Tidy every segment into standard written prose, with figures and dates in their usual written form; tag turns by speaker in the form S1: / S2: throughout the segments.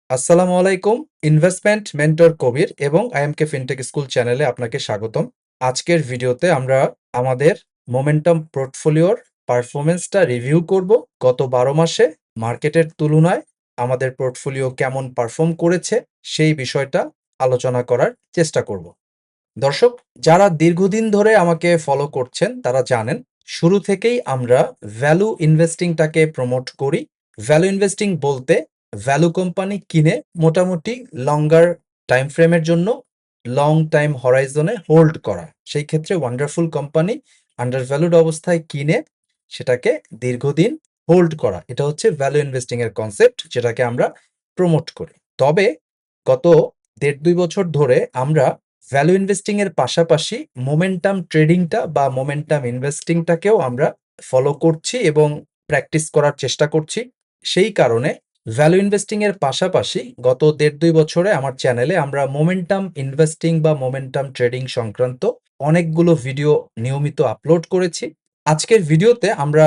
S1: আসসালামু আলাইকুম। Investment mentor কবির এবং আইএমকে ফিনটেক স্কুল চ্যানেলে আপনাকে স্বাগতম। আজকের ভিডিওতে আমরা আমাদের মোমেন্টাম পোর্টফোলিওর পারফরম্যান্সটা রিভিউ করব। গত 12 মাসে মার্কেটের তুলনায় আমাদের পোর্টফোলিও কেমন পারফর্ম করেছে সেই বিষয়টা আলোচনা করার চেষ্টা করব। দর্শক, যারা দীর্ঘদিন ধরে আমাকে ফলো করছেন তারা জানেন শুরু থেকেই আমরা ভ্যালু ইনভেস্টিংটাকে প্রমোট করি। ভ্যালু ইনভেস্টিং বলতে ভ্যালু কোম্পানি কিনে মোটামুটি লঙ্গার টাইম ফ্রেমের জন্য লং টাইম হরাইজনে হোল্ড করা। সেই ক্ষেত্রে ওয়ান্ডারফুল কোম্পানি আন্ডার ভ্যালুড অবস্থায় কিনে সেটাকে দীর্ঘদিন হোল্ড করা, এটা হচ্ছে ভ্যালু ইনভেস্টিং এর কনসেপ্ট, যেটাকে আমরা প্রমোট করি। তবে গত ১.৫-২ বছর ধরে আমরা ভ্যালু ইনভেস্টিং এর পাশাপাশি মোমেন্টাম ট্রেডিংটা বা মোমেন্টাম ইনভেস্টিংটাকেও আমরা ফলো করছি এবং প্র্যাকটিস করার চেষ্টা করছি। সেই কারণে ভ্যালু ইনভেস্টিং এর পাশাপাশি গত ১.৫-২ বছরে আমার চ্যানেলে আমরা মোমেন্টাম ইনভেস্টিং বা মোমেন্টাম ট্রেডিং সংক্রান্ত অনেকগুলো ভিডিও নিয়মিত আপলোড করেছি। আজকের ভিডিওতে আমরা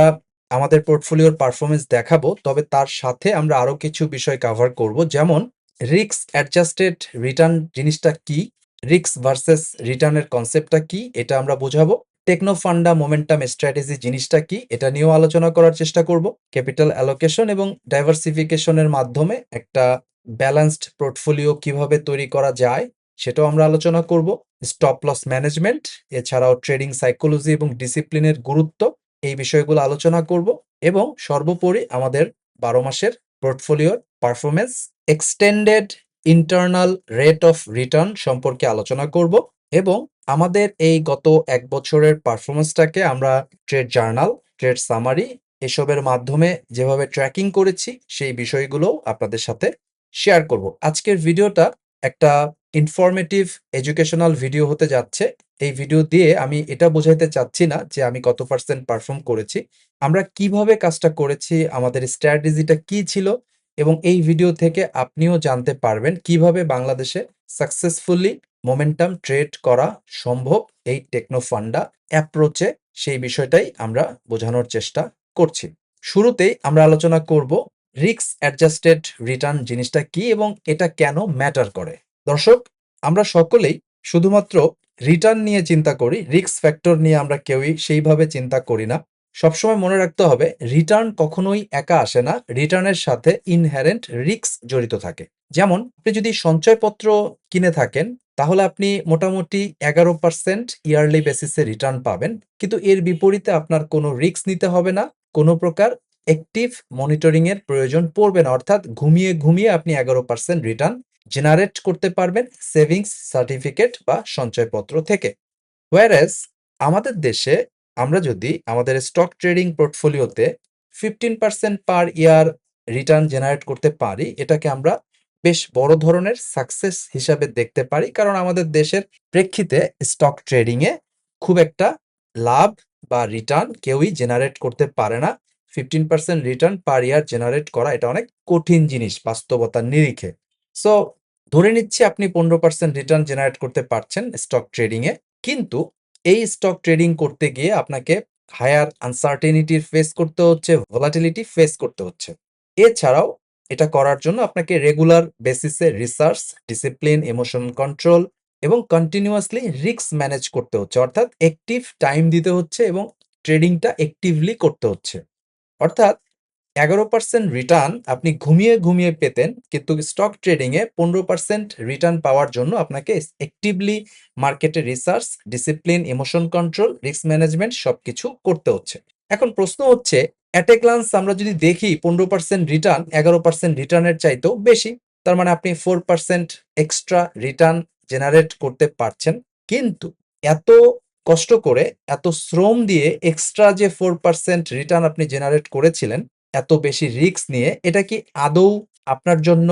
S1: আমাদের পোর্টফোলিওর পারফরমেন্স দেখাবো, তবে তার সাথে আমরা আরো কিছু বিষয় কভার করব, যেমন রিস্ক অ্যাডজাস্টেড রিটার্ন জিনিসটা কি, রিস্ক ভার্সেস রিটার্নের কনসেপ্টটা কি এটা আমরা বোঝাবো। টেকনো ফান্ডা মোমেন্টাম স্ট্র্যাটেজি জিনিসটা কি এটা নিয়েও আলোচনা করার চেষ্টা করব। ক্যাপিটাল অ্যালোকেশন এবং ডাইভার্সিফিকেশনের মাধ্যমে একটা ব্যালেন্সড পোর্টফোলিও কিভাবে তৈরি করা যায় সেটাও আমরা আলোচনা করব। স্টপ লস ম্যানেজমেন্ট, এছাড়াও ট্রেডিং সাইকোলজি এবং ডিসিপ্লিনের গুরুত্ব, এই বিষয়গুলো আলোচনা করব। এবং সর্বোপরি আমাদের 12 মাসের পোর্টফোলিওর performance, extended internal rate of return সম্পর্কে আলোচনা করব। এবং আমাদের এই গত 1 বছরের পারফরমেন্সটাকে আমরা ট্রেড জার্নাল, ট্রেড সামারি এসবের মাধ্যমে যেভাবে ট্র্যাকিং করেছি সেই বিষয়গুলো আপনাদের সাথে শেয়ার করব। আজকের ভিডিওটা একটা ইনফরমেটিভ এডুকেশনাল ভিডিও হতে যাচ্ছে। এই ভিডিও দিয়ে আমি এটা বোঝাইতে চাচ্ছি না যে আমি কত পার্সেন্ট পারফর্ম করেছি, আমরা কিভাবে কাজটা করেছি, আমাদের স্ট্র্যাটেজিটা কি ছিল, এবং এই ভিডিও থেকে আপনিও জানতে পারবেন কিভাবে বাংলাদেশে সাকসেসফুলি মোমেন্টাম ট্রেড করা সম্ভব এই টেকনো ফান্ডা অ্যাপ্রোচে, সেই বিষয়টাই আমরা বোঝানোর চেষ্টা করছি। শুরুতেই আমরা আলোচনা করব রিস্ক অ্যাডজাস্টেড রিটার্ন জিনিসটা কি এবং এটা কেন ম্যাটার করে। দর্শক, আমরা সকলেই শুধুমাত্র রিটার্ন নিয়ে চিন্তা করি, রিস্ক ফ্যাক্টর নিয়ে আমরা কেউই সেইভাবে চিন্তা করি না। সবসময় মনে রাখতে হবে রিটার্ন কখনোই একা আসে না, রিটার্নের সাথে ইনহেরেন্ট রিস্ক জড়িত থাকে। যেমন আপনি যদি সঞ্চয়পত্র কিনে থাকেন তাহলে আপনি মোটামুটি 11% ইয়ারলি বেসিসে রিটার্ন পাবেন, কিন্তু এর বিপরীতে আপনার কোনো রিস্ক নিতে হবে না, কোনো প্রকার অ্যাক্টিভ মনিটরিং এর প্রয়োজন পড়বে না, অর্থাৎ ঘুমিয়ে ঘুমিয়ে আপনি 11% রিটার্ন জেনারেট করতে পারবেন সেভিংস সার্টিফিকেট বা সঞ্চয়পত্র থেকে। হোয়ারেস আমাদের দেশে আমরা যদি আমাদের স্টক ট্রেডিং পোর্টফোলিওতে 15% পার ইয়ার রিটার্ন জেনারেট করতে পারি, এটাকে আমরা বেশ বড় ধরনের সাকসেস হিসাবে দেখতে পারি, কারণ আমাদের দেশের প্রেক্ষিতে স্টক ট্রেডিং এ খুব একটা লাভ বা রিটার্ন কেউই জেনারেট করতে পারে না। 15% রিটার্ন পার ইয়ার জেনারেট করা এটা অনেক কঠিন জিনিস বাস্তবতার নিরিখে। সো ধরে নিচ্ছি আপনি 15% রিটার্ন জেনারেট করতে পারছেন স্টক ট্রেডিং এ, কিন্তু এই স্টক ট্রেডিং করতে গিয়ে আপনাকে হায়ার আনসার্টেনিটির ফেস করতে হচ্ছে, ভোলাটিলিটি ফেস করতে হচ্ছে। এছাড়াও এটা করার জন্য আপনাকে রেগুলার বেসিসে রিসার্চ, ডিসিপ্লিন, ইমোশন কন্ট্রোল এবং কন্টিনিউয়াসলি রিস্ক ম্যানেজ করতে হচ্ছে, অর্থাৎ অ্যাক্টিভ টাইম দিতে হচ্ছে এবং ট্রেডিংটা অ্যাক্টিভলি করতে হচ্ছে। অর্থাৎ 11% রিটার্ন আপনি ঘুমিয়ে ঘুমিয়ে পেতেন, কিন্তু স্টক ট্রেডিং এ 15% রিটার্ন পাওয়ার জন্য আপনাকে অ্যাক্টিভলি মার্কেটে research, discipline, emotion control, risk management সবকিছু করতে হচ্ছে। এখন প্রশ্ন হচ্ছে, অ্যাট এ গ্লান্স আমরা যদি দেখি 15% রিটার্ন 11% রিটার্নের চাইতেও বেশি, তার মানে আপনি 4% এক্সট্রা রিটার্ন জেনারেট করতে পারছেন। কিন্তু এত কষ্ট করে, এত শ্রম দিয়ে এক্সট্রা যে 4% রিটার্ন আপনি জেনারেট করেছিলেন এত বেশি রিস্ক নিয়ে, এটা কি আদৌ আপনার জন্য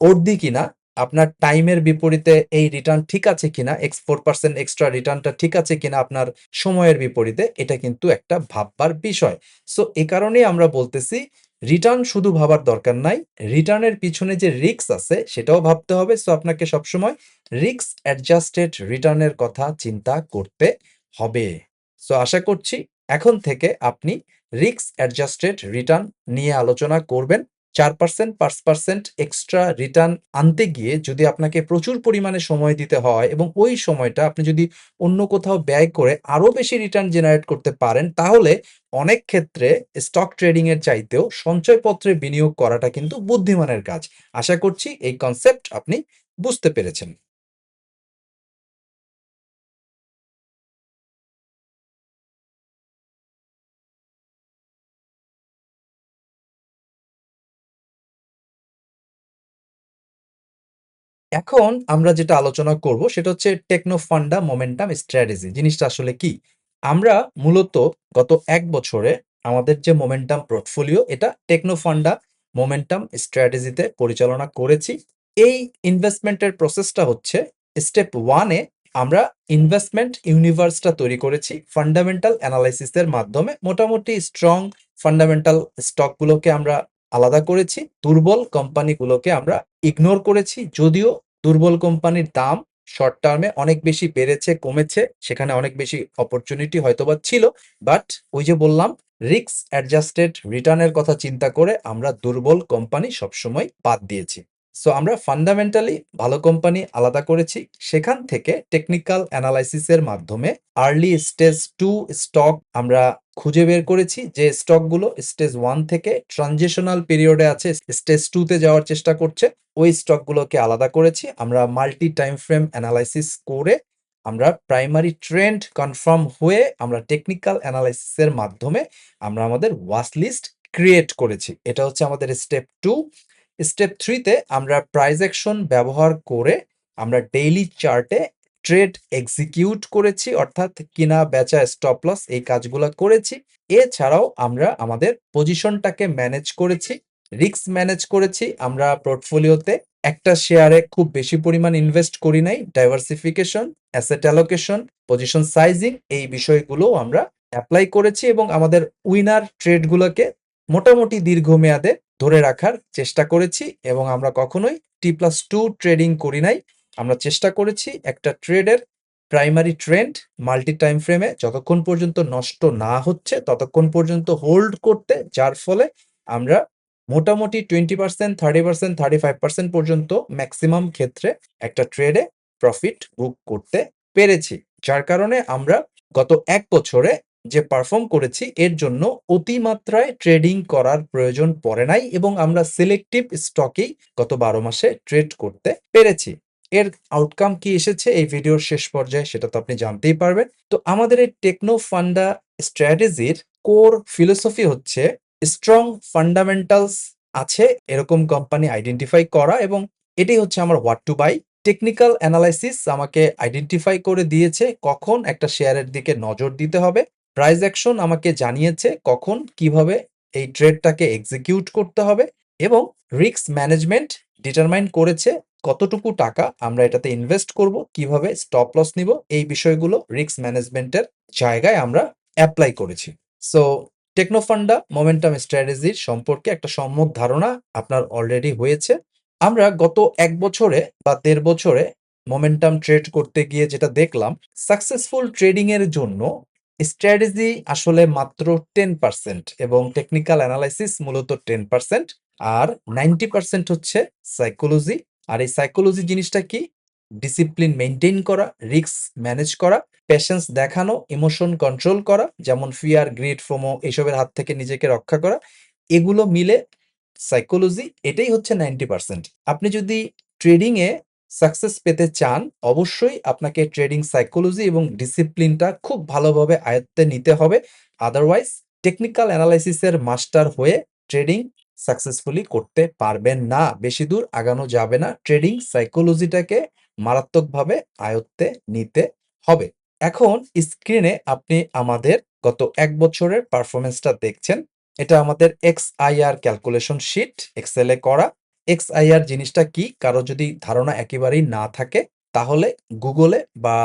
S1: অর্দি কিনা, আপনার টাইমের বিপরীতে এই রিটার্ন ঠিক আছে কিনা, 4% এক্সট্রা রিটার্নটা ঠিক আছে কিনা আপনার সময়ের বিপরীতে, এটা কিন্তু একটা ভাববার বিষয়। সো এ কারণেই আমরা বলতেছি রিটার্ন শুধু ভাবার দরকার নাই, রিটার্নের পিছনে যে রিস্ক আছে সেটাও ভাবতে হবে। সো আপনাকে সবসময় রিস্ক অ্যাডজাস্টেড রিটার্নের কথা চিন্তা করতে হবে। সো আশা করছি এখন থেকে আপনি রিস্ক অ্যাডজাস্টেড রিটার্ন নিয়ে আলোচনা করবেন। 4%, 5% এক্সট্রা রিটার্ন আনতে গিয়ে যদি আপনাকে প্রচুর পরিমাণে সময় দিতে হয় এবং ওই সময়টা আপনি যদি অন্য কোথাও ব্যয় করে আরো বেশি রিটার্ন জেনারেট করতে পারেন, তাহলে অনেক ক্ষেত্রে স্টক ট্রেডিং এর চাইতেও সঞ্চয়পত্রে বিনিয়োগ করাটা কিন্তু বুদ্ধিমানের কাজ। আশা করছি এই কনসেপ্ট আপনি বুঝতে পেরেছেন। এখন আমরা যেটা আলোচনা করব সেটা হচ্ছে টেকনো ফান্ডা মোমেন্টাম স্ট্র্যাটেজি। জিনিসটা আসলে কি? আমরা মূলত গত ১ বছরে আমাদের যে মোমেন্টাম পোর্টফোলিও এটা টেকনো ফান্ডা মোমেন্টাম স্ট্র্যাটেজিতে পরিচালনা করেছি। এই ইনভেস্টমেন্টের প্রসেসটা হচ্ছে স্টেপ 1 এ আমরা ইনভেস্টমেন্ট ইউনিভার্সটা তৈরি করেছি ফান্ডামেন্টাল অ্যানালাইসিস এর মাধ্যমে। মোটামুটি স্ট্রং ফান্ডামেন্টাল স্টকগুলোকে আমরা আলাদা করেছি। দুর্বল কোম্পানিগুলোকে আমরা ইগনোর করেছি। যদিও দুর্বল কোম্পানির দাম শর্ট টার্মে অনেক বেশি বেড়েছে, কমেছে। সেখানে অনেক বেশি অপরচুনিটি হয়তোবা ছিল। বাট ওই যে বললাম, রিস্ক অ্যাডজাস্টেড রিটার্নের কথা চিন্তা করে আমরা দুর্বল কোম্পানি সবসময় বাদ দিয়েছি। সো আমরা ফান্ডামেন্টালি ভালো কোম্পানি আলাদা করেছি। সেখান থেকে টেকনিক্যাল অ্যানালাইসিস এর মাধ্যমে আর্লি স্টেজ 2 স্টক আমরা খুঁজে বের করেছি, যে স্টকগুলো স্টেজ 1 থেকে ট্রানজিশনাল পিরিয়ডে আছে, স্টেজ 2 তে যাওয়ার চেষ্টা করছে। ওই স্টকগুলোকে আলাদা করেছি। আমরা মাল্টি টাইম ফ্রেম অ্যানালাইসিস করে আমরা প্রাইমারি ট্রেন্ড কনফার্ম হয়ে আমরা টেকনিক্যাল অ্যানালাইসিস এর মাধ্যমে আমরা আমাদের ওয়াচ লিস্ট ক্রিয়েট করেছি। এটা হচ্ছে আমাদের স্টেপ 2। স্টেপ 3 তে আমরা প্রাইস অ্যাকশন ব্যবহার করে আমরা ডেইলি চার্টে ট্রেড এক্সিকিউট করেছি, অর্থাৎ কিনা বেচা স্টপ লস এই কাজগুলো করেছি। এছাড়াও আমরা আমাদের পজিশনটাকে ম্যানেজ করেছি, রিস্ক ম্যানেজ করেছি। আমরা পোর্টফোলিওতে একটা শেয়ারে খুব বেশি পরিমাণ ইনভেস্ট করি নাই। Diversification, asset allocation, position sizing এই বিষয়গুলো আমরা অ্যাপ্লাই করেছি এবং আমাদের উইনার ট্রেডগুলোকে মোটামুটি দীর্ঘমেয়াদে ধরে রাখার চেষ্টা করেছি এবং আমরা কখনোই T+2 ট্রেডিং করি নাই। আমরা চেষ্টা করেছি একটা ট্রেডের প্রাইমারি ট্রেন্ড মাল্টি টাইম ফ্রেমে যতক্ষণ পর্যন্ত নষ্ট না হচ্ছে ততক্ষণ পর্যন্ত হোল্ড করতে, যার ফলে আমরা মোটামুটি 20%, 30%, 35% পর্যন্ত ম্যাক্সিমাম ক্ষেত্রে একটা ট্রেডে প্রফিট বুক করতে পেরেছি। যার কারণে আমরা গত ১ বছরে যে পারফর্ম করেছি এর জন্য অতিমাত্রায় ট্রেডিং করার প্রয়োজন পড়ে নাই এবং আমরা সিলেক্টিভ স্টকেই গত ১২ মাসে ট্রেড করতে পেরেছি। এর আউটকাম কি এসেছে এই ভিডিওর শেষ পর্যায়ে সেটা তো আপনি জানতেই পারবেন। তো আমাদের এই টেকনো ফান্ডা স্ট্র্যাটেজির কোর ফিলোসফি হচ্ছে স্ট্রং ফান্ডামেন্টালস আছে এরকম কোম্পানি আইডেন্টিফাই করা, এবং এটাই হচ্ছে আমার what to buy. Technical analysis আমাকে আইডেন্টিফাই করে দিয়েছে কখন একটা শেয়ারের দিকে নজর দিতে হবে। প্রাইস অ্যাকশন আমাকে জানিয়েছে কখন কিভাবে এই ট্রেডটাকে এক্সিকিউট করতে হবে, এবং রিস্ক ম্যানেজমেন্ট ডিটারমাইন করেছে কতটুকু টাকা আমরা এটাতে ইনভেস্ট করব, কিভাবে স্টপ লস নিব। এই বিষয়গুলো রিস্ক ম্যানেজমেন্টের জায়গায় আমরা অ্যাপ্লাই করেছি। সো টেকনোফান্ডা মোমেন্টাম স্ট্র্যাটেজির সম্পর্কে একটা সম্যক ধারণা আপনার অলরেডি হয়েছে। আমরা গত ১ বছরে বা ১.৫ বছরে মোমেন্টাম ট্রেড করতে গিয়ে যেটা দেখলাম, সাকসেসফুল ট্রেডিং এর জন্য স্ট্র্যাটেজি আসলে মাত্র 10% এবং টেকনিক্যাল অ্যানালাইসিস মূলত 10%, আর 90% হচ্ছে সাইকোলজি। আর এই সাইকোলজি জিনিসটা কি? ডিসিপ্লিন মেইনটেইন করা, রিস্ক ম্যানেজ করা, পেশেন্স দেখানো, ইমোশন কন্ট্রোল করা, যেমন ফিয়ার, গ্রিড, ফোমো এসবের হাত থেকে নিজেকে রক্ষা করা। এগুলো মিলে সাইকোলজি, এটাই হচ্ছে 90%। আপনি যদি ট্রেডিং এ সাকসেস পেতে চান, অবশ্যই আপনাকে ট্রেডিং সাইকোলজি এবং ডিসিপ্লিনটা খুব ভালোভাবে আয়ত্তে নিতে হবে। আদারওয়াইজ টেকনিক্যাল অ্যানালাইসিস এর মাস্টার হয়ে ট্রেডিং সাকসেসফুলি করতে পারবেন না। বেশি দূর আগানো যাবে না। ট্রেডিং সাইকোলজিটাকে মারাত্মকভাবে আয়ত্তে নিতে হবে। এখন স্ক্রিনে আপনি আমাদের গত ১ বছরের পারফরম্যান্সটা দেখছেন। এটা আমাদের XIR ক্যালকুলেশন শিট, এক্সেলে করা। XIR জিনিসটা কি? কারো যদি ধারণা একেবারেই না থাকে তাহলে গুগলে বা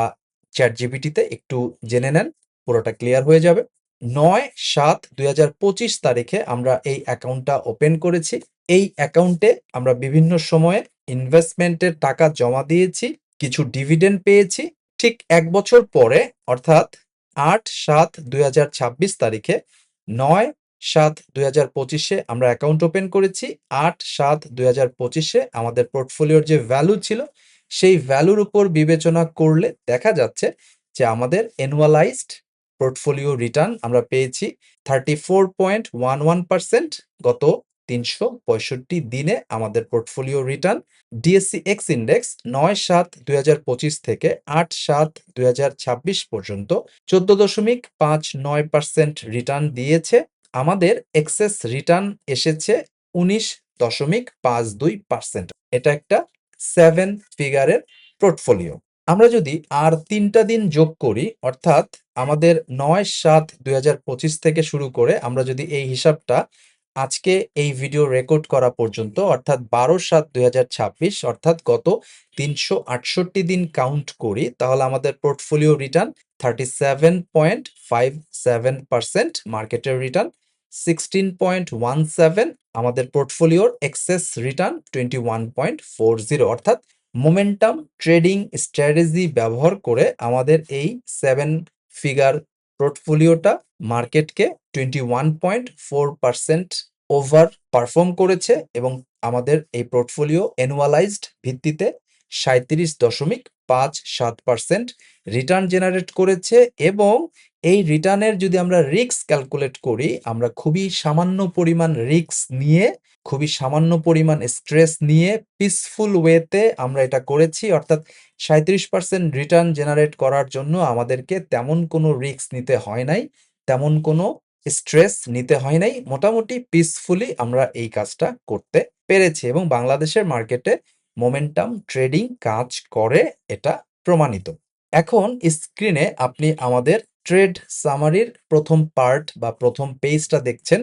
S1: ChatGPT-তে একটু জেনে নেন, পুরোটা ক্লিয়ার হয়ে যাবে। ৯/৭/২০২৫ তারিখে আমরা এই অ্যাকাউন্টটা ওপেন করেছি। এই অ্যাকাউন্টে আমরা বিভিন্ন সময়ে ইনভেস্টমেন্টের টাকা জমা দিয়েছি, কিছু ডিভিডেন্ড পেয়েছি। ঠিক ১ বছর পরে অর্থাৎ ৮/৭/২০২৬ তারিখে ৯ 8/7/2025 আমরা অ্যাকাউন্ট ওপেন করেছি। 8/7/2025 আমাদের পোর্টফোলিওর যে ভ্যালু ছিল, সেই ভ্যালুর উপর বিবেচনা করলে দেখা যাচ্ছে যে আমাদের অ্যানুয়ালাইজড পোর্টফোলিও রিটার্ন আমরা পেয়েছি 34.11%। গত ৩৬৫ দিনে আমাদের portfolio return. DSC x index ৯/৭/২০২৫ থেকে ৮/৭/২০২৬ পর্যন্ত ১৪.৫৯% রিটার্ন দিয়েছে। আমাদের এক্সেস রিটার্ন এসেছে ১৯.৫২%। এটা একটা 7 ফিগারের পোর্টফোলিও। আমরা যদি আর ৩টা দিন যোগ করি, অর্থাৎ আমাদের ৯/৭/২০২৫ থেকে শুরু করে আমরা যদি এই হিসাবটা আজকে এই ভিডিও রেকর্ড করা পর্যন্ত, অর্থাৎ ১২/৭/২০২৬, অর্থাৎ গত ৩৬৮ দিন কাউন্ট করি, তাহলে আমাদের পোর্টফোলিও রিটার্ন 37.57% মার্কেটের রিটার্ন, 16.17 আমাদের পোর্টফোলিওর এক্সেস রিটার্ন, 21.40, অর্থাৎ মোমেন্টাম ট্রেডিং স্ট্র্যাটেজি ব্যবহার করে আমাদের এই 7 ফিগার পোর্টফোলিওটা মার্কেটকে 21.4% ওভার পারফর্ম করেছে এবং আমাদের এই পোর্টফোলিও অ্যানুয়ালাইজড ভিত্তিতে 37.57% রিটার্ন জেনারেট করেছে। এবং এই রিটার্নের যদি আমরা রিস্ক ক্যালকুলেট করি, আমরা খুবই সামান্য পরিমাণ রিস্ক নিয়ে, খুবই সামান্য পরিমাণ স্ট্রেস নিয়ে পিসফুল ওয়েতে আমরা এটা করেছি। অর্থাৎ 37% রিটার্ন জেনারেট করার জন্য আমাদেরকে তেমন কোনো রিস্ক নিতে হয় নাই, তেমন কোনো স্ট্রেস নিতে হয় নাই। মোটামুটি পিসফুলি আমরা এই কাজটা করতে পেরেছি এবং বাংলাদেশের মার্কেটে মোমেন্টাম ট্রেডিং কাজ করে, এটা প্রমাণিত। এখন স্ক্রিনে আপনি আমাদের ট্রেড সামারির প্রথম পার্ট বা প্রথম পেজটা দেখছেন।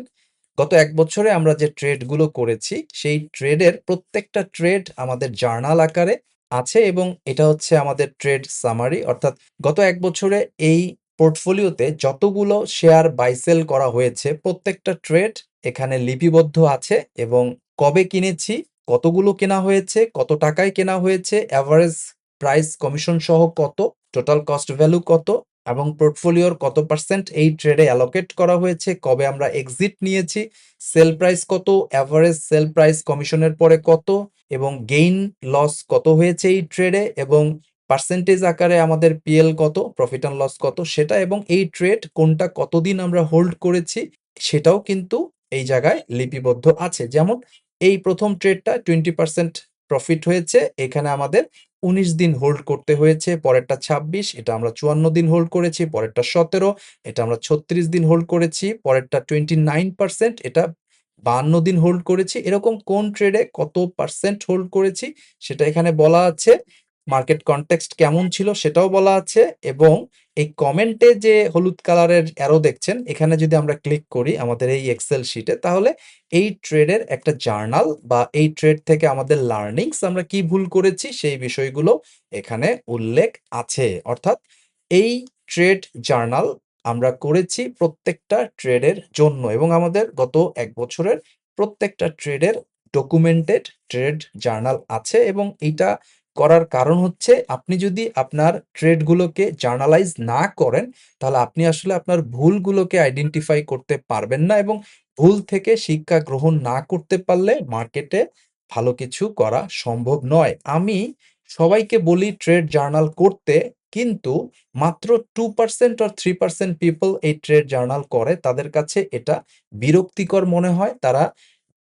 S1: গত ১ বছরে আমরা যে ট্রেডগুলো করেছি, সেই ট্রেডের প্রত্যেকটা ট্রেড আমাদের জার্নাল আকারে আছে এবং এটা হচ্ছে আমাদের ট্রেড সামারি। অর্থাৎ গত ১ বছরে এই পোর্টফোলিওতে যতগুলো শেয়ার বাই সেল করা হয়েছে, প্রত্যেকটা ট্রেড এখানে লিপিবদ্ধ আছে এবং কবে কিনেছি, কতগুলো কেনা হয়েছে, কত টাকায় কেনা হয়েছে, এভারেজ প্রাইস কমিশন সহ কত, টোটাল কস্ট ভ্যালু কত এবং পোর্টফোলিওর কত পার্সেন্ট এই ট্রেডে অ্যালোকেট করা হয়েছে, কবে আমরা এক্সিট নিয়েছি, সেল প্রাইস কত, এভারেজ সেল প্রাইস কমিশনের পরে কত এবং গেইন লস কত হয়েছে এই ট্রেডে এবং পার্সেন্টেজ আকারে আমাদের পিএল কত, প্রফিট অ্যান্ড লস কত সেটা, এবং এই ট্রেড কোনটা কতদিন আমরা হোল্ড করেছি সেটাও কিন্তু এই জায়গায় লিপিবদ্ধ আছে। যেমন এই প্রথম ট্রেডটা 20% প্রফিট হয়েছে, এখানে আমাদের ১৯ দিন হোল্ড করতে হয়েছে, পরেরটা ২৬, এটা আমরা ৫৪ দিন হোল্ড করেছি, পরেরটা ১৭, এটা আমরা ৩৬ দিন হোল্ড করেছি, পরেরটা 29%, এটা ৫২ দিন হোল্ড করেছি। এরকম কোন ট্রেডে কত পার্সেন্ট হোল্ড করেছি সেটা এখানে বলা আছে, মার্কেট কনটেক্সট কেমন ছিল সেটাও বলা আছে এবং এই কমেন্টে যে হলুদ কালারের অ্যারো দেখছেন, এখানে যদি আমরা ক্লিক করি আমাদের এই এক্সেল শিটে, তাহলে এই ট্রেডের একটা জার্নাল বা এই ট্রেড থেকে আমাদের লার্নিংস, আমরা কি ভুল করেছি সেই বিষয়গুলো এখানে উল্লেখ আছে। অর্থাৎ এই ট্রেড জার্নাল আমরা করেছি প্রত্যেকটা ট্রেডের জন্য এবং আমাদের গত ১ বছরের প্রত্যেকটা ট্রেডের ডকুমেন্টেড ট্রেড জার্নাল আছে এবং এইটা করার কারণ হচ্ছে, আপনি যদি আপনার ট্রেডগুলোকে জার্নালাইজ না করেন, তাহলে আপনি আসলে আপনার ভুলগুলোকে আইডেন্টিফাই করতে পারবেন না এবং ভুল থেকে শিক্ষা গ্রহণ না করতে পারলে মার্কেটে ভালো কিছু করা সম্ভব নয়। আমি সবাইকে বলি ট্রেড জার্নাল করতে, কিন্তু মাত্র 2% or 3% পিপল এই ট্রেড জার্নাল করে। তাদের কাছে এটা বিরক্তিকর মনে হয়। তারা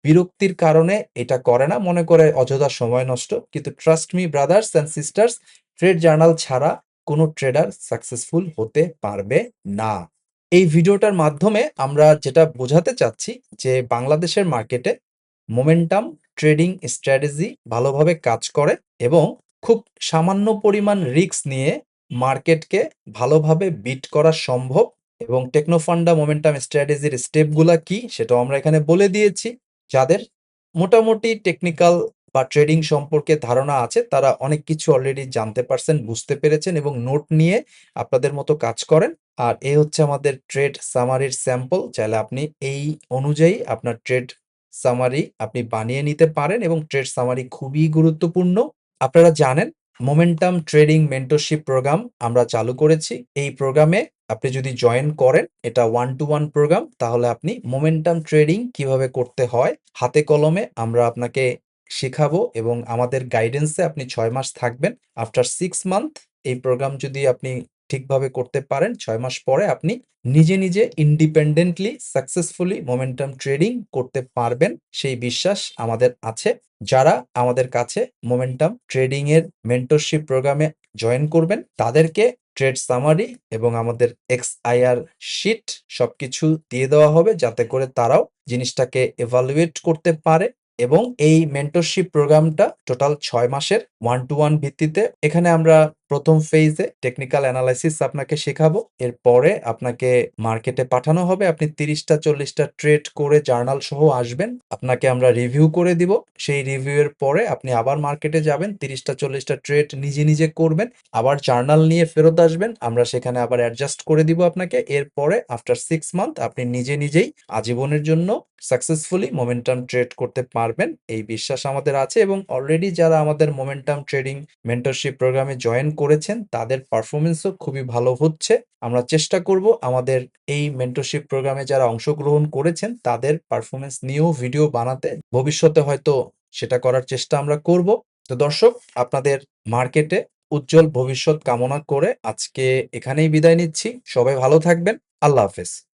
S1: বিরক্তির কারণে এটা করে না, মনে করে অযথা সময় নষ্ট। কিন্তু trust me brothers and sisters, trade journal ছাড়া কোনো ট্রেডার সাকসেসফুল হতে পারবে না। এই ভিডিওটার মাধ্যমে আমরা যেটা বোঝাতে চাচ্ছি যে বাংলাদেশের মার্কেটে মোমেন্টাম ট্রেডিং স্ট্র্যাটেজি ভালোভাবে কাজ করে এবং খুব সামান্য পরিমাণ রিস্ক নিয়ে মার্কেটকে ভালোভাবে বিট করা সম্ভব এবং টেকনোফান্ডা মোমেন্টাম স্ট্র্যাটেজির স্টেপগুলা কি সেটাও আমরা এখানে বলে দিয়েছি। যাদের মোটামুটি টেকনিক্যাল বা ট্রেডিং সম্পর্কে ধারণা আছে, তারা অনেক কিছু অলরেডি জানতে পারছেন, বুঝতে পেরেছেন এবং নোট নিয়ে আপনাদের মতো কাজ করেন। আর এই হচ্ছে আমাদের ট্রেড সামারির স্যাম্পল। চাইলে আপনি এই অনুযায়ী আপনার ট্রেড সামারি আপনি বানিয়ে নিতে পারেন এবং ট্রেড সামারি খুবই গুরুত্বপূর্ণ। আপনারা জানেন মোমেন্টাম ট্রেডিং মেন্টরশিপ প্রোগ্রাম আমরা চালু করেছি। এই প্রোগ্রামে আপনি যদি জয়েন করেন, এটা 1 to 1 প্রোগ্রাম, তাহলে আপনি মোমেন্টাম ট্রেডিং কিভাবে করতে হয় হাতে কলমে আমরা আপনাকে শেখাবো এবং আমাদের গাইডেন্সে আপনি 6 মাস থাকবেন। আফটার 6 মান্থ এই প্রোগ্রাম যদি আপনি ঠিকভাবে করতে পারেন, 6 মাস পরে আপনি নিজে, নিজে ইন্ডিপেন্ডেন্টলি সাকসেসফুলি মোমেন্টাম ট্রেডিং করতে পারবেন। সেই বিশ্বাস আমাদের আছে। যারা আমাদের কাছে মোমেন্টাম ট্রেডিং এর মেন্টরশিপ প্রোগ্রামে জয়েন করবেন, তাদেরকে ট্রেড সামারি এবং আমাদের XIR শিট সবকিছু দিয়ে দেওয়া হবে, যাতে করে তারাও জিনিসটাকে এভালুয়েট করতে পারে। এবং এই মেন্টরশিপ প্রোগ্রামটা টোটাল 6 মাসের 1 to 1 ভিত্তিতে। এখানে আমরা প্রথম ফেজে টেকনিক্যাল অ্যানালাইসিস আপনাকে শেখাবো। এরপরে আপনাকে মার্কেটে পাঠানো হবে। আপনি 30টা 40টা ট্রেড করে জার্নাল সহ আসবেন। আপনাকে আমরা রিভিউ করে দিব। সেই রিভিউ এর পরে আপনি আবার মার্কেটে যাবেন, 30টা 40টা ট্রেড নিজে, নিজে করবেন। আবার জার্নাল নিয়ে ফেরত আসবেন। আমরা সেখানে আবার অ্যাডজাস্ট করে দিব আপনাকে। এরপরে আফটার 6 মান্থ আপনি নিজে, নিজেই আজীবনের জন্য সাকসেসফুলি মোমেন্টাম ট্রেড করতে পারবেন। এই বিশ্বাস আমাদের আছে এবং অলরেডি যারা আমাদের মোমেন্টাম ট্রেডিং মেন্টরশিপ প্রোগ্রামে জয়েন করেছেন, তাদের পারফরম্যান্সও খুবই ভালো হচ্ছে। আমরা চেষ্টা করব আমাদের এই মেন্টরশিপ প্রোগ্রামে যারা অংশগ্রহণ করেছেন, তাদের পারফরম্যান্স নিয়েও ভিডিও বানাতে। ভবিষ্যতে হয়তো সেটা করার চেষ্টা আমরা করব। তো দর্শক, আপনাদের মার্কেটে উজ্জ্বল ভবিষ্যৎ কামনা করে আজকে এখানেই বিদায় নিচ্ছি। সবাই ভালো থাকবেন। আল্লাহ হাফেজ।